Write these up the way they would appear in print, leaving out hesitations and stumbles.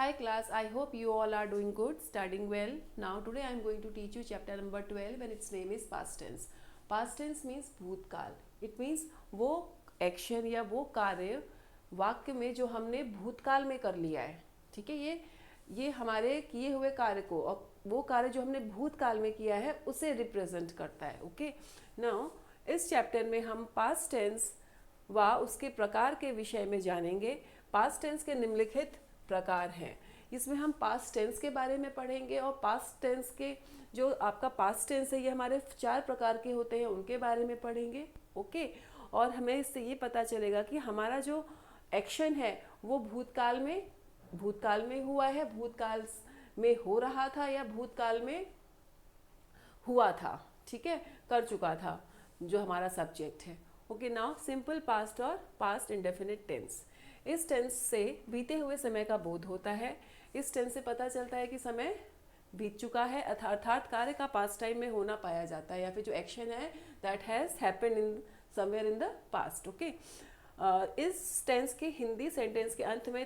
Hi class, I hope you all are doing good, studying well. Now today I am going to teach you chapter number 12 and its name is past tense. Past tense means भूतकाल. It means वो action या वो कार्य वाक्य में जो हमने भूतकाल में कर लिया है. ठीक है, ये हमारे किए हुए कार्य को और वो कार्य जो हमने भूतकाल में किया है उसे रिप्रेजेंट करता है. ओके, नाउ इस चैप्टर में हम पास्ट टेंस व उसके प्रकार के विषय में जानेंगे. पास्ट टेंस के निम्नलिखित प्रकार हैं. इसमें हम पास्ट टेंस के बारे में पढ़ेंगे और पास्ट टेंस के जो आपका पास्ट टेंस है ये हमारे 4 प्रकार के होते हैं उनके बारे में पढ़ेंगे. ओके, और हमें इससे ये पता चलेगा कि हमारा जो एक्शन है वो भूतकाल में हुआ है, भूतकाल में हो रहा था या भूतकाल में हुआ था. ठीक है, कर चुका था जो हमारा सब्जेक्ट है. ओके, नाउ सिंपल पास्ट और पास्ट इंडेफिनिट टेंस. इस टेंस से बीते हुए समय का बोध होता है. इस टेंस से पता चलता है कि समय बीत चुका है, अर्थात कार्य का पास्ट टाइम में होना पाया जाता है या फिर जो एक्शन है that has happened in somewhere in the past. Okay, इस टेंस के हिंदी सेंटेंस के अंत में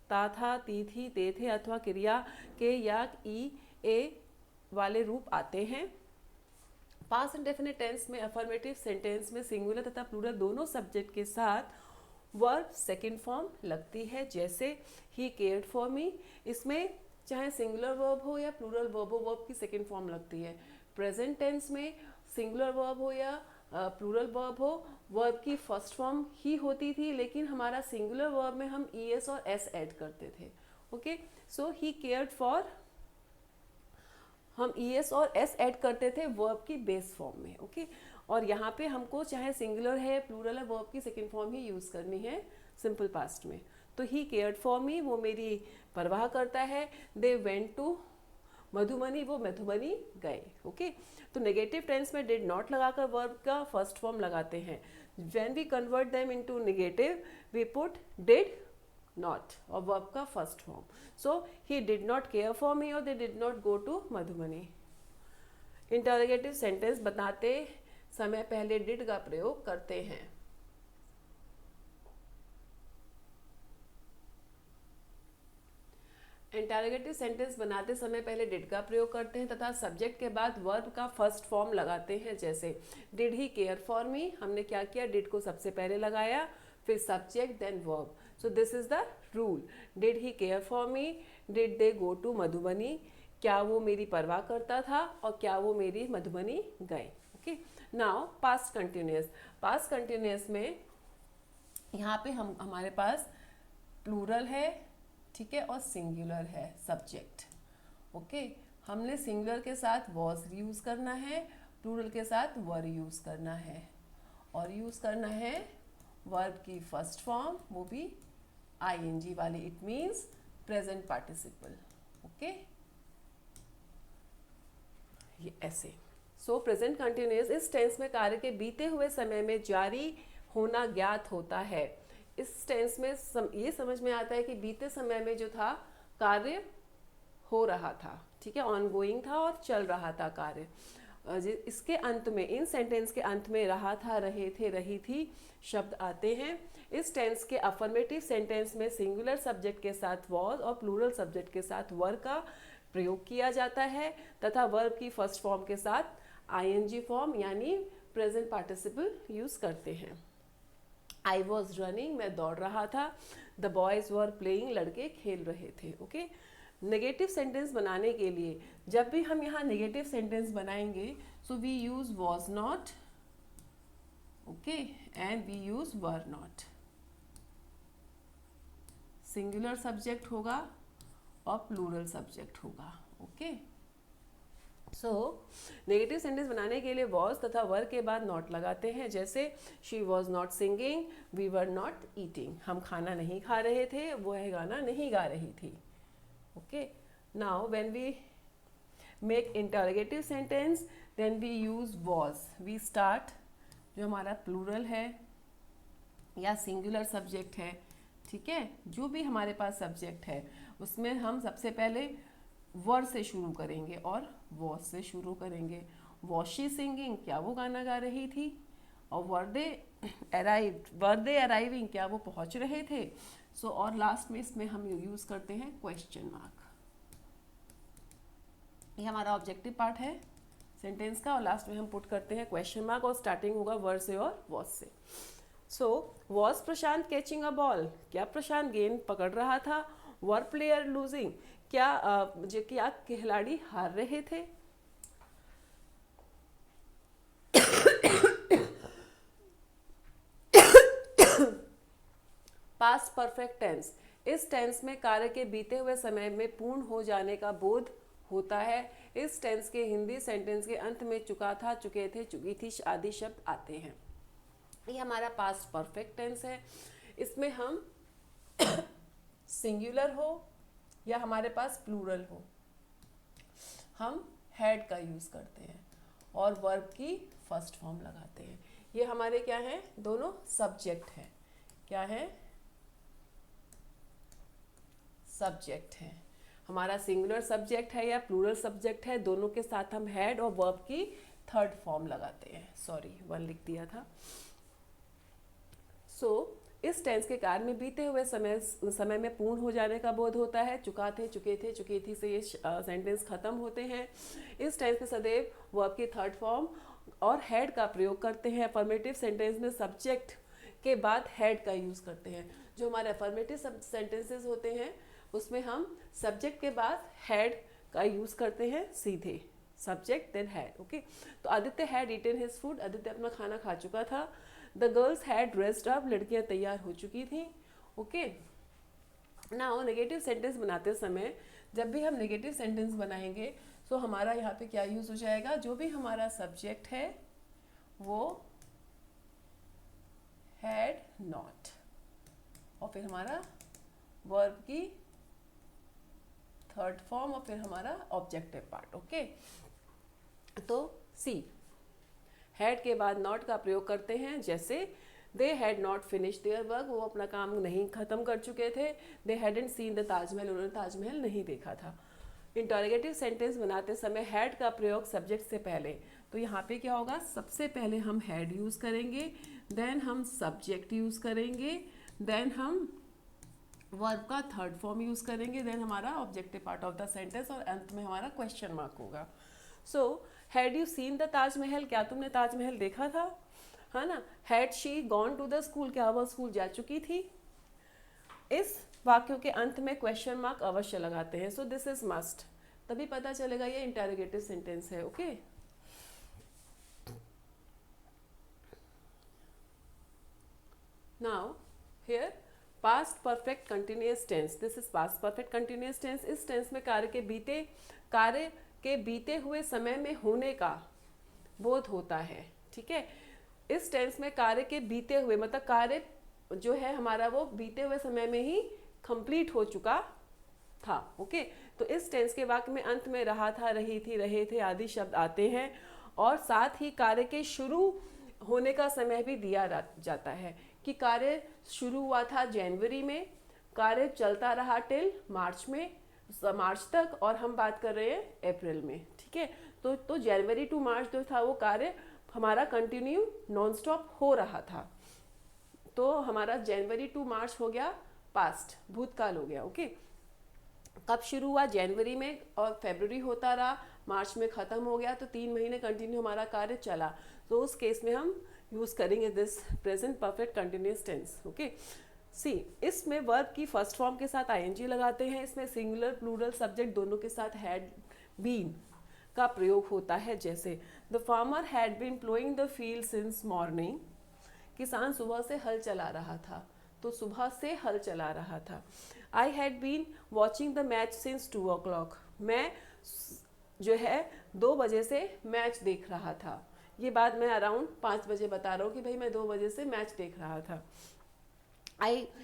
ता था, ती थी, ते थे अथवा क्रिया के या ई ए वाले रूप आते हैं. पास्ट इंडेफिनिट टेंस में अफर्मेटिव सेंटेंस में सिंगुलर तथा प्लूरल दोनों सब्जेक्ट के साथ वर्ब सेकेंड फॉर्म लगती है. जैसे ही केयर्ड फॉर मी, इसमें चाहे सिंगुलर वर्ब हो या प्लूरल वर्ब हो, वर्ब की सेकेंड फॉर्म लगती है. प्रेजेंट टेंस में सिंगुलर वर्ब हो या प्लूरल वर्ब हो, वर्ब की फर्स्ट फॉर्म ही होती थी, लेकिन हमारा सिंगुलर वर्ब में हम ई एस और एस ऐड करते थे. Okay, so he cared for, हम ई एस और एस ऐड करते थे वर्ब की बेस फॉर्म में. ओके, और यहाँ पे हमको चाहे सिंगुलर है प्लूरल है वर्ब की सेकेंड फॉर्म ही यूज़ करनी है सिंपल पास्ट में. तो ही केयर्ड फॉर मी, वो मेरी परवाह करता है. दे वेंट टू मधुबनी, वो मधुबनी गए. ओके, तो नेगेटिव टेंस में डिड नॉट लगाकर वर्ब का फर्स्ट फॉर्म लगाते हैं. When we convert them into negative we put did not और वर्ब का first form. So he did not care for me और they did not go to Madhubani. Interrogative sentence बताते समय पहले डिड का प्रयोग करते हैं. इंटरोगेटिव सेंटेंस बनाते समय पहले डिड का प्रयोग करते हैं तथा सब्जेक्ट के बाद वर्ब का फर्स्ट फॉर्म लगाते हैं. जैसे did he care for me, हमने क्या किया, डिड को सबसे पहले लगाया, फिर subject then verb. So this is the rule. Did he care for me, did they go to Madhubani, क्या वो मेरी परवाह करता था और क्या वो मेरी मधुबनी गए. Okay, now past continuous. Past continuous में यहाँ पे हमारे पास प्लूरल है, ठीक है, और सिंगुलर है सब्जेक्ट. ओके, हमने सिंगुलर के साथ वॉज यूज़ करना है, प्लूरल के साथ वर यूज़ करना है, और यूज़ करना है वर्ब की फर्स्ट फॉर्म, वो भी आईएनजी वाली. It means present participle. Okay, ये ऐसे. सो प्रेजेंट कंटिन्यूअस, इस टेंस में कार्य के बीते हुए समय में जारी होना ज्ञात होता है. इस टेंस में ये समझ में आता है कि बीते समय में जो था कार्य हो रहा था, ठीक है, ऑनगोइंग था और चल रहा था कार्य. इसके अंत में, इन सेंटेंस के अंत में रहा था, रहे थे, रही थी शब्द आते हैं. इस टेंस के अफर्मेटिव सेंटेंस में सिंगुलर सब्जेक्ट के साथ वॉज और प्लूरल सब्जेक्ट के साथ वर का प्रयोग किया जाता है तथा वर्ब की फर्स्ट फॉर्म के साथ आईएनजी फॉर्म यानी प्रेजेंट पार्टिसिपल यूज करते हैं. आई वॉज रनिंग, मैं दौड़ रहा था. द बॉयज वर प्लेइंग, लड़के खेल रहे थे. ओके, नेगेटिव सेंटेंस बनाने के लिए जब भी हम यहाँ नेगेटिव सेंटेंस बनाएंगे so we use was not, okay, and we use were not. Singular subject होगा और प्लूरल सब्जेक्ट होगा. ओके, सो नेगेटिव सेंटेंस बनाने के लिए वॉज तथा वर के बाद नॉट लगाते हैं. जैसे she was not singing, we were not eating, हम खाना नहीं खा रहे थे, वो है गाना नहीं गा रही थी. Okay, now when we make interrogative sentence then we use was. We start, जो हमारा प्लूरल है या सिंगुलर सब्जेक्ट है, ठीक है, जो भी हमारे पास सब्जेक्ट है उसमें हम सबसे पहले वर से शुरू करेंगे और वॉज से शुरू करेंगे. वॉज शी सिंगिंग, क्या वो गाना गा रही थी, और वर दे अराइविंग, क्या वो पहुंच रहे थे. सो और लास्ट में इसमें हम यूज़ करते हैं क्वेश्चन मार्क। ये हमारा ऑब्जेक्टिव पार्ट है सेंटेंस का, और लास्ट में हम पुट करते हैं क्वेश्चन मार्क, और स्टार्टिंग होगा वर से और वॉज से। So was Prashant catching a ball, क्या प्रशांत गेंद पकड़ रहा था? वर प्लेयर लूजिंग, क्या खिलाड़ी हार रहे थे? पास्ट परफेक्ट टेंस, इस टेंस में कार्य के बीते हुए समय में पूर्ण हो जाने का बोध होता है। इस टेंस के हिंदी सेंटेंस के अंत में चुका था, चुके थे, चुकी थी आदि शब्द आते हैं। ये हमारा पास्ट परफेक्ट टेंस है। इसमें हम सिंगुलर हो या हमारे पास प्लूरल हो, हम हैड का यूज़ करते हैं और वर्ब की फर्स्ट फॉर्म लगाते हैं। ये हमारे क्या है, दोनों सब्जेक्ट हैं। क्या है? सब्जेक्ट है। हमारा सिंगुलर सब्जेक्ट है या प्लूरल सब्जेक्ट है, दोनों के साथ हम हैड और वर्ब की थर्ड फॉर्म लगाते हैं। सॉरी, वन लिख दिया था। सो इस टेंस के कार्य में बीते हुए समय में पूर्ण हो जाने का बोध होता है। चुका थे, चुके थे, चुकी थी से ये सेंटेंस खत्म होते हैं। इस टेंस में सदैव वर्ब की थर्ड फॉर्म और हैड का प्रयोग करते हैं। अफर्मेटिव सेंटेंस में सब्जेक्ट के बाद हैड का यूज़ करते हैं। जो हमारे अफर्मेटिव सेंटेंसेस होते हैं उसमें हम सब्जेक्ट के बाद हैड का यूज़ करते हैं सीधे, सब्जेक्ट देन हैड। ओके, तो Aditya had eaten his food, Aditya अपना खाना खा चुका था। The girls had dressed up, लड़कियां तैयार हो चुकी थी। ओके, नाउ नेगेटिव सेंटेंस बनाते समय जब भी हम नेगेटिव सेंटेंस बनाएंगे तो हमारा यहाँ पे क्या यूज़ हो जाएगा, जो भी हमारा सब्जेक्ट है वो हैड नॉट, और फिर हमारा वर्ब की थर्ड फॉर्म, और फिर हमारा ऑब्जेक्टिव पार्ट। ओके, तो सी हैड के बाद नॉट का प्रयोग करते हैं, जैसे they had not finish their work, वो अपना काम नहीं खत्म कर चुके थे। दे हैडंट सीन द ताजमहल, उन्होंने ताजमहल नहीं देखा था। इंटरोगेटिव सेंटेंस बनाते समय हैड का प्रयोग सब्जेक्ट से पहले, तो यहाँ पे क्या होगा, सबसे पहले हम हैड यूज़ करेंगे, देन हम सब्जेक्ट यूज़ करेंगे, देन हम वर्ब का थर्ड फॉर्म यूज़ करेंगे, देन हमारा objective part of the sentence, और अंत में हमारा क्वेश्चन मार्क होगा। So had you seen the Taj Mahal, क्या तुमने ताजमहल देखा था, है ना। Had she gone to the school, क्या वह स्कूल जा चुकी थी। इस वाक्यों के अंत में क्वेश्चन मार्क अवश्य लगाते हैं। सो दिस इज मस्ट, तभी पता चलेगा ये इंटरोगेटिव सेंटेंस है। Okay, now here past perfect continuous tense, this is past perfect continuous tense. इस टेंस में कार्य के बीते हुए समय में होने का बोध होता है। ठीक है, इस टेंस में कार्य के बीते हुए मतलब कार्य जो है हमारा वो बीते हुए समय में ही कंप्लीट हो चुका था। ओके, तो इस टेंस के वाक्य में अंत में रहा था, रही थी, रहे थे आदि शब्द आते हैं, और साथ ही कार्य के शुरू होने का समय भी दिया जाता है कि कार्य शुरू हुआ था जनवरी में, कार्य चलता रहा टिल मार्च तक, और हम बात कर रहे हैं अप्रैल में। ठीक है, तो जनवरी टू मार्च जो था वो कार्य हमारा कंटिन्यू नॉन स्टॉप हो रहा था, तो हमारा जनवरी टू मार्च हो गया पास्ट, भूतकाल हो गया। ओके, कब शुरू हुआ, जनवरी में, और फरवरी होता रहा, मार्च में ख़त्म हो गया, तो 3 महीने कंटिन्यू हमारा कार्य चला, तो उस केस में हम यूज़ करेंगे this present perfect continuous tense. Okay, see इसमें वर्ब की फर्स्ट फॉर्म के साथ आईएनजी लगाते हैं। इसमें सिंगुलर प्लूरल सब्जेक्ट दोनों के साथ हैड बीन का प्रयोग होता है, जैसे the farmer had been ploughing the field since morning, किसान सुबह से हल चला रहा था, तो सुबह से हल चला रहा था। I had been watching the match since 2 o'clock, मैं जो है 2 बजे से मैच देख रहा था। ये बात मैं अराउंड 5 बजे बता रहा हूँ कि भाई मैं 2 बजे से मैच देख रहा था।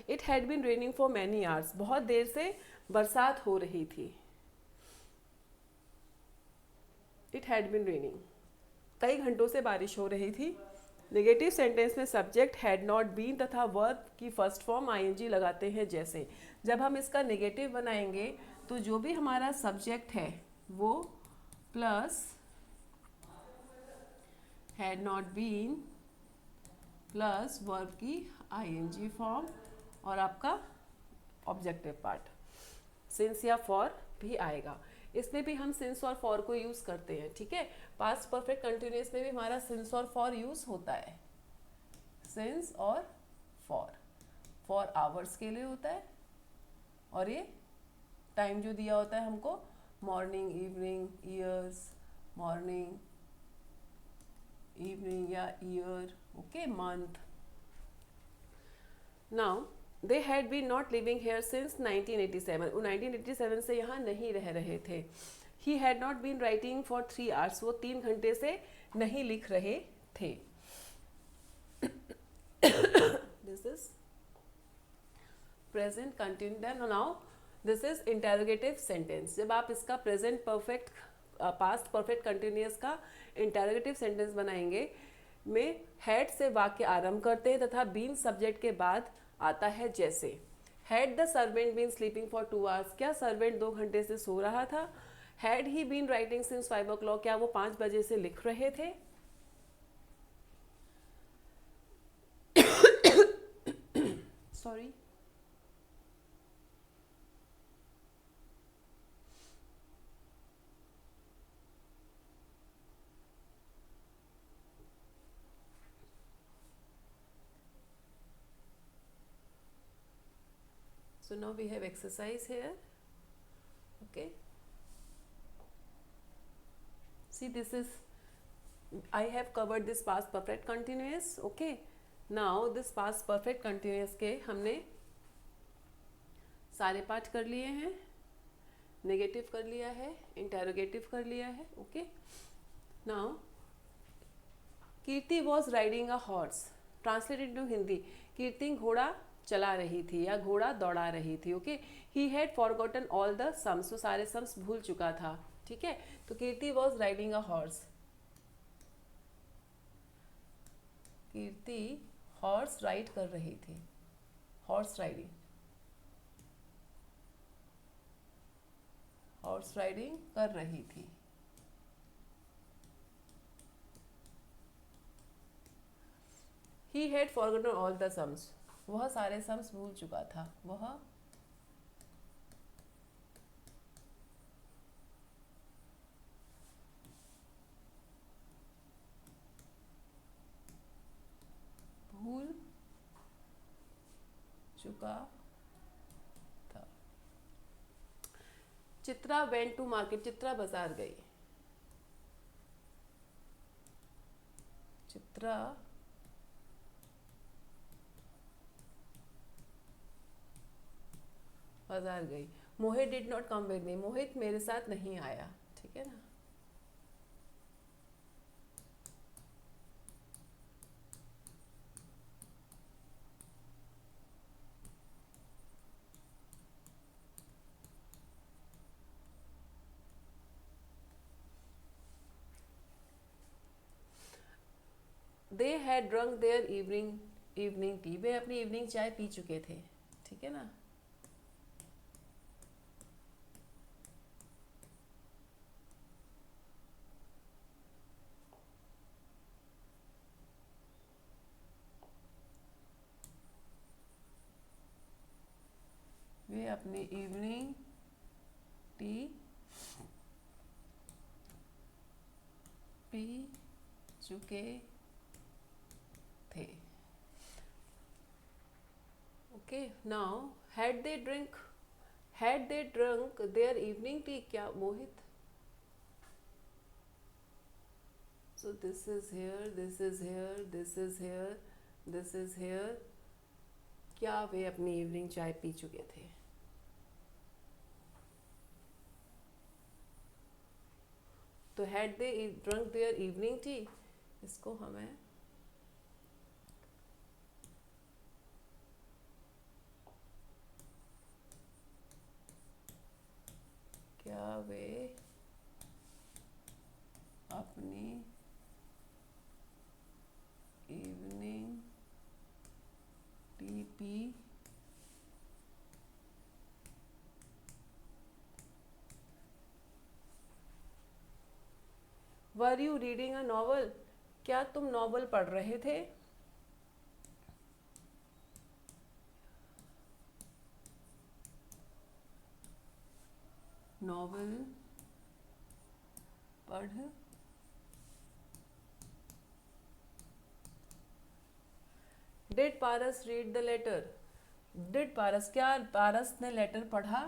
It had been raining for many hours, बहुत देर से बरसात हो रही थी। इट हैड बीन रेनिंग, कई घंटों से बारिश हो रही थी। नेगेटिव सेंटेंस में सब्जेक्ट हैड नॉट बीन तथा वर्ब की फर्स्ट फॉर्म आईएनजी लगाते हैं, जैसे जब हम इसका नेगेटिव बनाएंगे तो जो भी हमारा सब्जेक्ट है वो plus had not been plus verb की आईएनजी फॉर्म और आपका ऑब्जेक्टिव पार्ट। सिंस या फॉर भी आएगा, इसमें भी हम सिंस और फॉर को यूज करते हैं, ठीक है। पास्ट परफेक्ट कंटिन्यूअस में भी हमारा सिंस और फॉर यूज होता है। सिंस और फॉर आवर्स के लिए होता है, और ये टाइम जो दिया होता है हमको, morning, evening, years, morning, evening या year, okay, month. Now they had been not living here since 1987, वो 1987 से यहाँ नहीं रह रहे थे। He had not been writing for 3 hours, वो 3 घंटे से नहीं लिख रहे थे। This is present continuous. Now this is interrogative sentence. जब आप इसका present perfect past perfect continuous का इंटेरोगेटिव सेंटेंस बनाएंगे, में हैड से वाक्य आरंभ करते हैं तथा बीन सब्जेक्ट के बाद आता है, जैसे had the servant been sleeping for 2 hours, क्या सर्वेंट 2 घंटे से सो रहा था। Had he been writing since 5 o'clock, क्या वो 5 बजे से लिख रहे थे। Sorry, so now we have exercise here, okay. See, this is, I have covered this past perfect continuous, okay. Now this past perfect continuous के हमने सारे पार्ट कर लिए हैं, नेगेटिव कर लिया है, इंटेरोगेटिव कर लिया है, okay. Now Kirti was riding a horse, translated to Hindi, Kirti घोड़ा चला रही थी या घोड़ा दौड़ा रही थी, okay. He had forgotten all the sums, वो सारे सम्स भूल चुका था, ठीक है। तो Kirti was riding a horse, Kirti horse ride कर रही थी, हॉर्स राइडिंग, हॉर्स राइडिंग कर रही थी। ही had forgotten all the sums, वह सारे सम्स भूल चुका था, वह भूल चुका था। Chitra went to market, Chitra बाजार गई, चित्रा बाजार गई। Mohit did not come with me, Mohit मेरे साथ नहीं आया, ठीक है ना। They had drunk their evening tea, वे अपनी इवनिंग चाय पी चुके थे, ठीक है ना। वे अपनी इवनिंग टी पी चुके थे, okay. Now had they drunk their evening tea, क्या Mohit, so this is here, this is here, this is here, this is here, क्या वे अपनी इवनिंग चाय पी चुके थे। तो had they drunk their evening tea, इसको हमें क्या वे अपनी इवनिंग टी पी were you reading a novel, क्या तुम नॉवल पढ़ रहे थे। नॉवल पढ़ did Paras read the letter, did पारस, क्या पारस ने लेटर पढ़ा,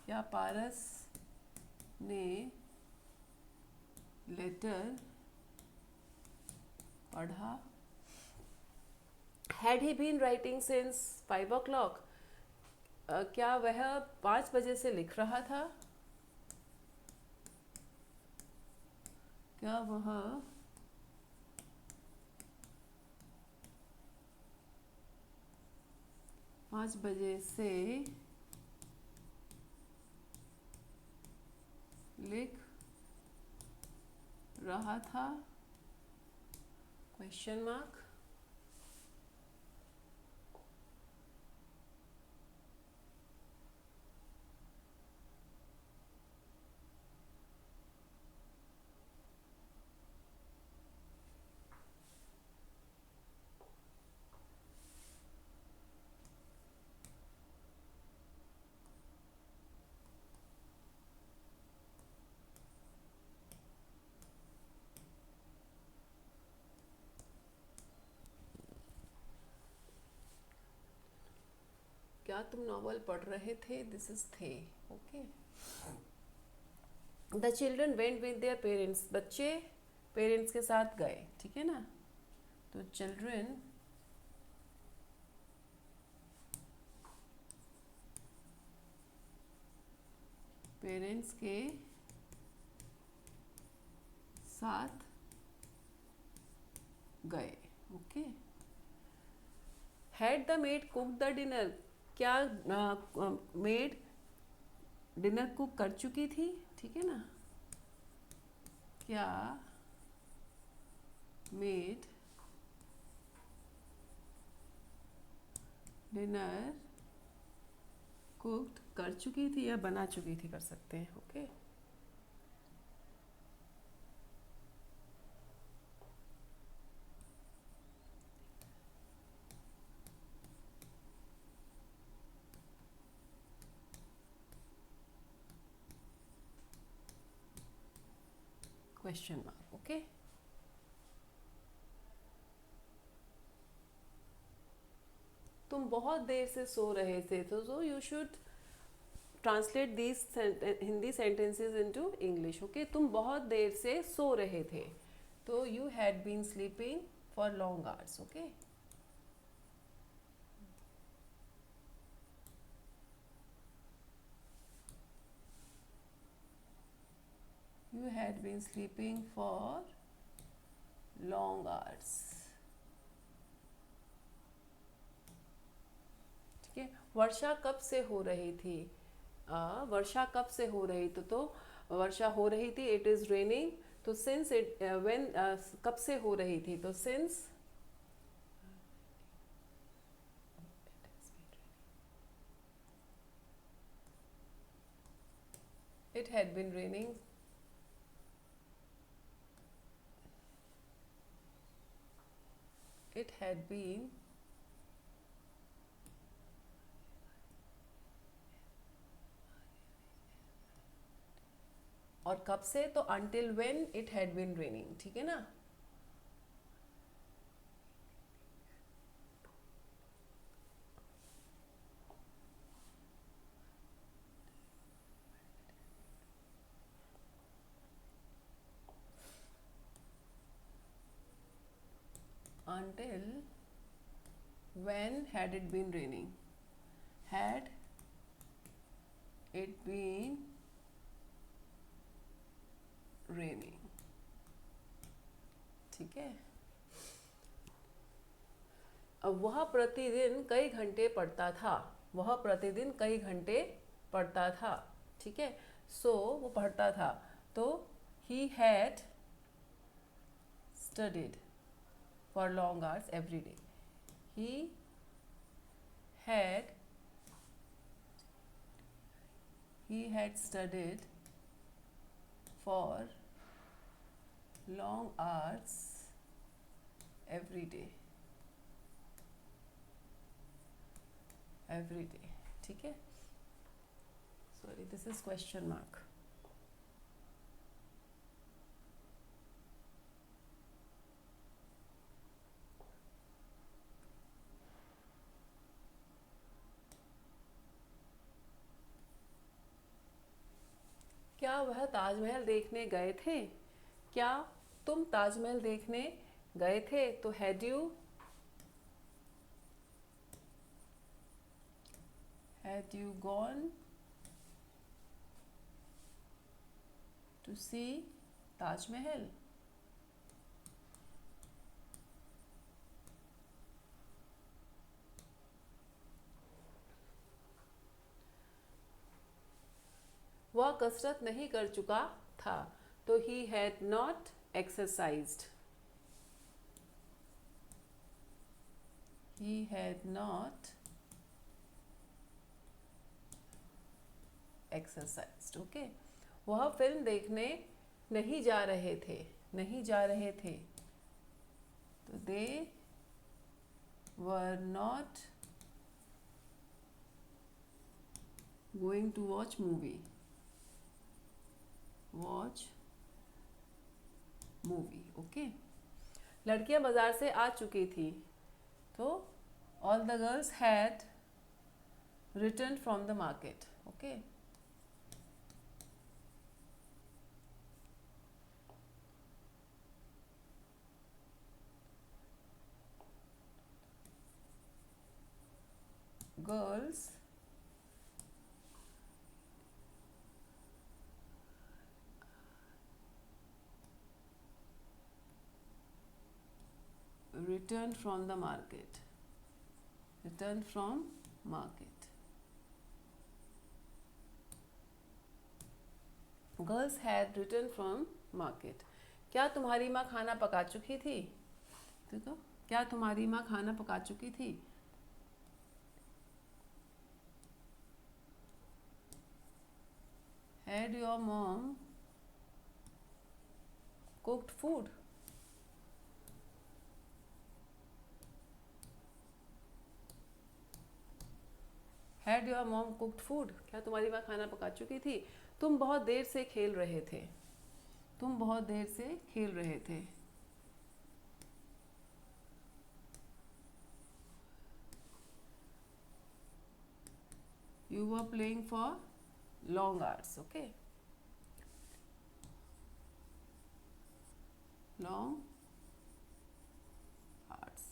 क्या पारस ने लेटर पढ़ा। Had he been writing since 5 o'clock, क्या वह 5 बजे से लिख रहा था, क्या वह 5 बजे से लिख रहा था, क्वेश्चन मार्क। क्या तुम नॉवल पढ़ रहे थे, दिस इज थे, okay. The children went with their parents, बच्चे पेरेंट्स के साथ गए, ठीक है ना। तो चिल्ड्रन पेरेंट्स के साथ गए, okay. Had the made cook the dinner, क्या मेड डिनर कुक कर चुकी थी, ठीक है ना। क्या मेड डिनर कुक्ड कर चुकी थी या बना चुकी थी कर सकते हैं, ओके। Question mark, okay. तुम बहुत देर से सो रहे थे, तो so you should translate these Hindi sentences into English, okay. तुम बहुत देर से सो रहे थे, तो you had been sleeping for long hours, okay. You had been sleeping for long hours, ठीक है। वर्षा कब से हो रही थी, वर्षा कब से हो रही, तो वर्षा हो रही थी, इट इज रेनिंग, तो सिंस इट व्हेन, कब से हो रही थी, तो since it had been raining, it had been और कब से, तो until when it had been raining, ठीक है ना। Until when had it been raining, had it been raining, ठीक है। अब वह प्रतिदिन कई घंटे पढ़ता था, वह प्रतिदिन कई घंटे पढ़ता था, ठीक है। सो वो पढ़ता था, तो ही had studied for long hours every day, he had studied for long hours every day, every day, ठीक है, sorry this is question mark. क्या वह ताजमहल देखने गए थे? क्या तुम ताजमहल देखने गए थे? तो had you gone to see Taj Mahal? वह कसरत नहीं कर चुका था, तो he had not exercised, he had not exercised, okay. वह फिल्म देखने नहीं जा रहे थे, नहीं जा रहे थे, तो they were not going to watch movie, okay. लड़कियां बाजार से आ चुकी थी, तो all the girls had returned from the market, okay। girls returned from the market, returned from market, girls had returned from market। क्या तुम्हारी माँ खाना पका चुकी थी? देखो, क्या तुम्हारी माँ खाना पका चुकी थी? Had your mom cooked food? Had your mom cooked food? क्या तुम्हारी माँ खाना पका चुकी थी? तुम बहुत देर से खेल रहे थे, तुम बहुत देर से खेल रहे थे, you were playing for long hours, okay, long hours।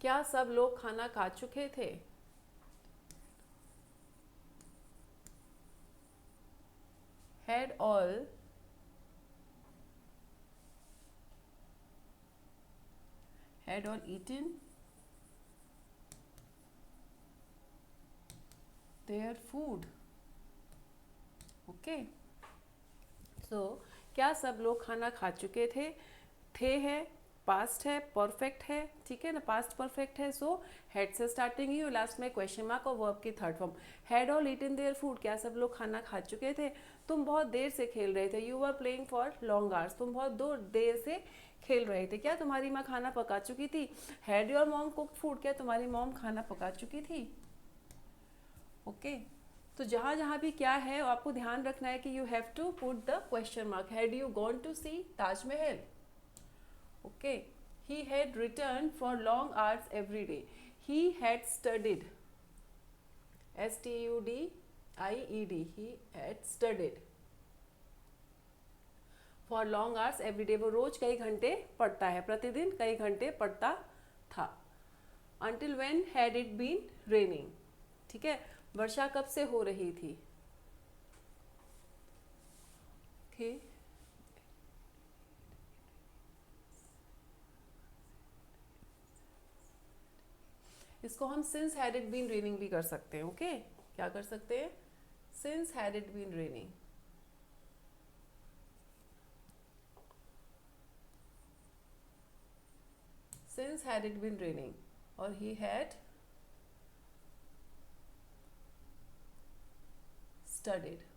क्या सब लोग खाना खा चुके थे? Had all eaten their food, okay. So क्या सब लोग खाना खा चुके थे है पास्ट है, परफेक्ट है, ठीक है ना, पास्ट परफेक्ट है, सो हेड से स्टार्टिंग ही, लास्ट में क्वेश्चन मार्क और वर्ब की third form. Had all eaten their food, क्या सब लोग खाना खा चुके थे? तुम बहुत देर से खेल रहे थे, you were playing for long hours, तुम बहुत देर से खेल रहे थे। क्या तुम्हारी माँ खाना पका चुकी थी? Had your mom cooked food, क्या तुम्हारी मॉम खाना पका चुकी थी, ओके। तो जहाँ जहाँ भी क्या है आपको ध्यान रखना है कि you have to put the question mark. Had you gone to see Taj Mahal, okay. He had return for long hours every day, he had studied, STUDIED, he had studied for long hours every day, वो रोज कई घंटे पढ़ता है, प्रतिदिन कई घंटे पढ़ता था। Until when had it been raining, ठीक है, वर्षा कब से हो रही थी, ओके। इसको हम since had it been raining भी कर सकते हैं. ओके, क्या कर सकते हैं? Since had it been raining. Since had it been raining, or he had studied.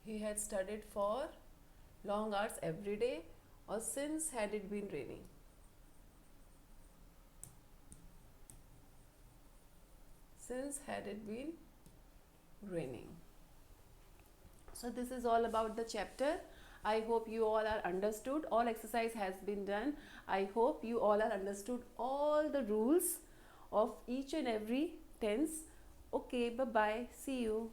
He had studied for long hours every day, or since had it been raining. Since had it been raining. So this is all about the chapter. I hope you all are understood. All exercise has been done. I hope you all are understood all the rules of each and every tense. Okay, bye bye. See you.